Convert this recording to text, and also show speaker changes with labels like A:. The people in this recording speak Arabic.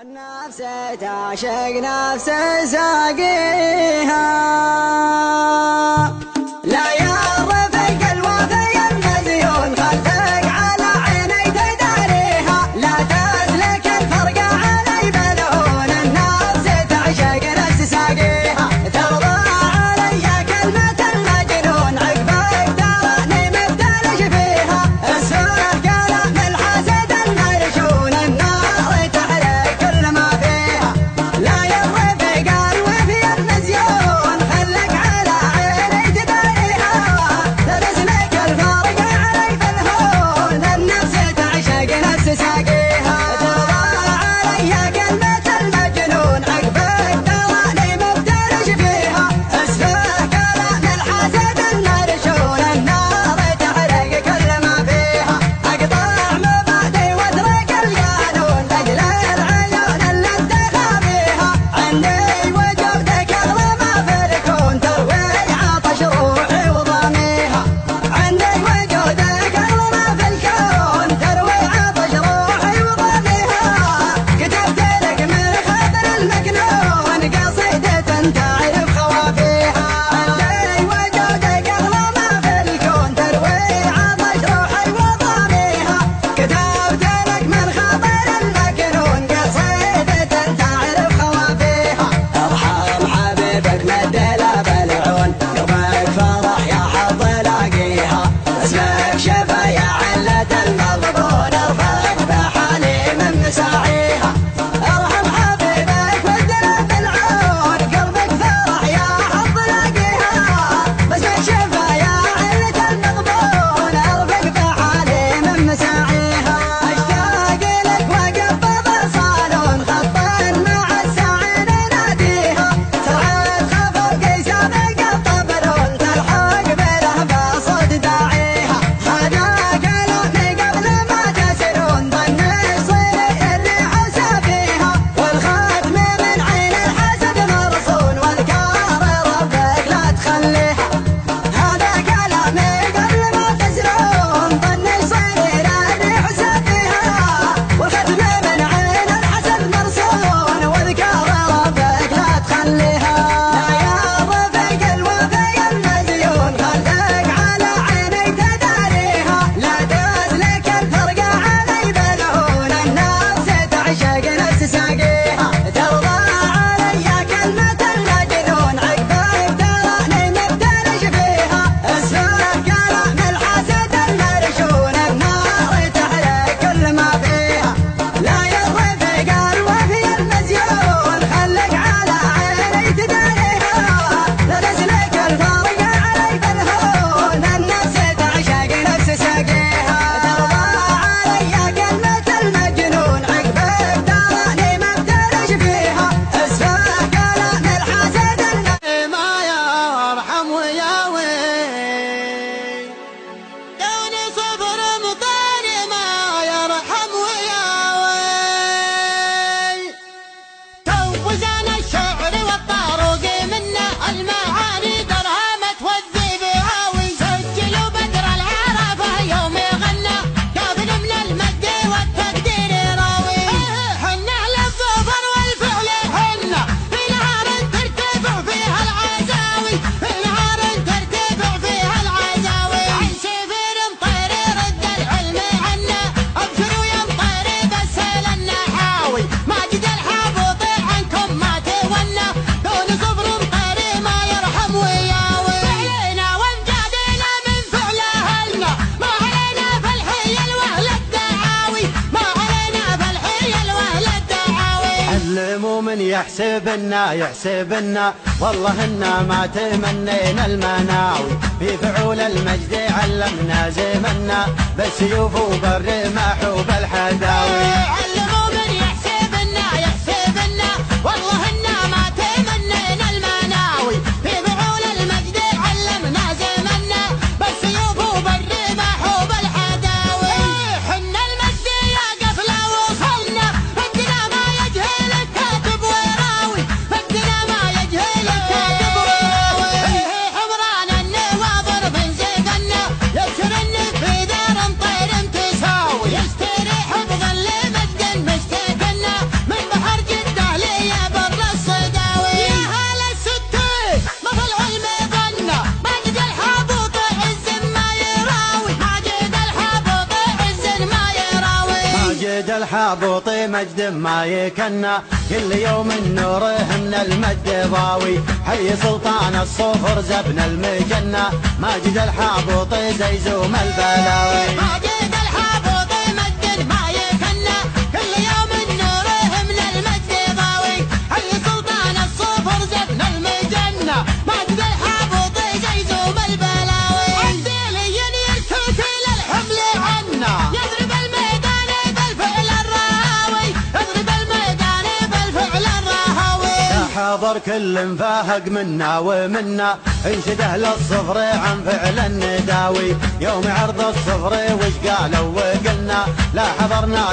A: النفس تعشق نفس ساقيها لا يرفق الوفي المزيون خلك على عيني تداريها لا تسلك الفرق علي بلون النفس تعشق نفس ساقيها ترضى علي كلمة المجنون عقبك تراني مبتلش فيها اسمع كلام الحسد المرشون النار تحرق كل ما فيها لا يرفق الوفي المزيون خلك على عيني تداريها تسلك الفرق علي بالهون النفس تعشق نفس ساقيها ترضى علي كلمة المجنون عقبك تراني مبتلش فيها اسمع كلام الحسد المرشون النار تحرق كل ما فيها اقطع مبادئ واترك القانون لاجل العيون اللي انتخى فيها عندي وجودك اغلى ما في الكون تروي عطش روحي وضاميها عندي وجودك اغلى ما في الكون تروي عطش روحي وضاميها كتبت لك من خاطر المجنون قصيدة تعرف خوافيها عندي وجودك اغلى ما في الكون تروي عطش روحي وضاميها كتبت لك من خاطر المجنون قصيدة تعرف خوافيها ارحم حبيبك مدلها بالعون قلبك فرح يا حظ لاقيها اسمك شفا يا علة المغبون ارفق بحالي من مساعيها ارحم حبيبك مدلها بالعون قلبك فرح يا حظ لاقيها اسمك شفا يا علة المغبون ارفق بحالي من مساعيها اشتاق لك وقبض صالون خطا مع السعين ناديها سرعة خفوقي سابق الطبلون تلحق بلهبة صوت داعيها هذا كلامي قبل ما تسرون ظني يصير اللي حسى فيها والختم من عين الحسد مرصون واذكار ربك لا تخليها هذا كلامي قبل ما تسرون ظني يصير اللي حسى فيها والختم من عين الحسد مرصون واذكار ربك لا تخليها لا يرفق الوفي المزيون خلك على عيني تداريها لا تسلك الفرق علي بلون النفس تعشق نفس ساقيها ترضى علي كلمة المجنون عقبك تراني مبتلش فيها اسمع كلام الحسد المرشون النار تحرق كل ما فيها لا يرفق الوفي المزيون خلك على عيني تداريها لا تسلك الفرق علي بالهون النفس تعشق نفس ساقيها ترضى علي كلمة المجنون عقبك تراني مبتلش فيها اسمع كلام الحسد ما يرحم ويا ويل كوني صبر مطاري ما يرحم ويا ويل توزن الشعر والطاروق منه المعاني درهم توزي بها ويسجلوا بدر العرفة يوم غنى كافل من المجد والتقدير راوي حنا للظفر والفعل حنا في نهار ترتفع فيها العزاوي في نهار ترتفع فيها العزاوي عن سفير مطير رد العلم عنا ابشروا يا مطير بسهل النحاوي ماجد الحابط عنكم ما تولى دون صبر مطير ما يرحم وياوي علينا وامجادنا من فعل اهلنا ما علينا فالحيل واهل الدعاوي ما علينا فالحيل واهل الدعاوي
B: علموا من يحسبنا والله إنا ما تمنينا المناوي في فعول المجد علمنا زمنا بالسيوف وبالرماح وبالحداوي
A: علموا من يحسبنا والله إنا ما تمنينا المناوي في بعول المجد علمنا زمنا بالسيوف وبالرماح وبالحداوي حنا المجد يا قفلة وصلنا فدنا ما يجهل الكاتب ويراوي فدنا ما يجهل الكاتب ويراوي حمران النواظر من زيدنا يبشر في دار مطير تساوي يستريح بظل مجد
B: الحابوطي مجد ما يكنا كل يوم نوره من المجد ضاوي حي سلطان الصفر زبن المجنة ماجد الحابوطي زيزوم البلاوي
A: ماجد الحابوطي مجد ما يكنا كل يوم نوره من المجد ضاوي حي سلطان الصفر زبن المجنة ماجد الحابوطي زيزوم البلاوي عديلي يرتل الحمل عنا يضرب الميدان بالفعل الراهوي يضرب الميدان بالفعل الراهوي
B: حاضر كل فاهق منا ومنا انشده للصفر عن فعل النداوي يوم عرض الصفر وش قالوا وقلنا لا حضرنا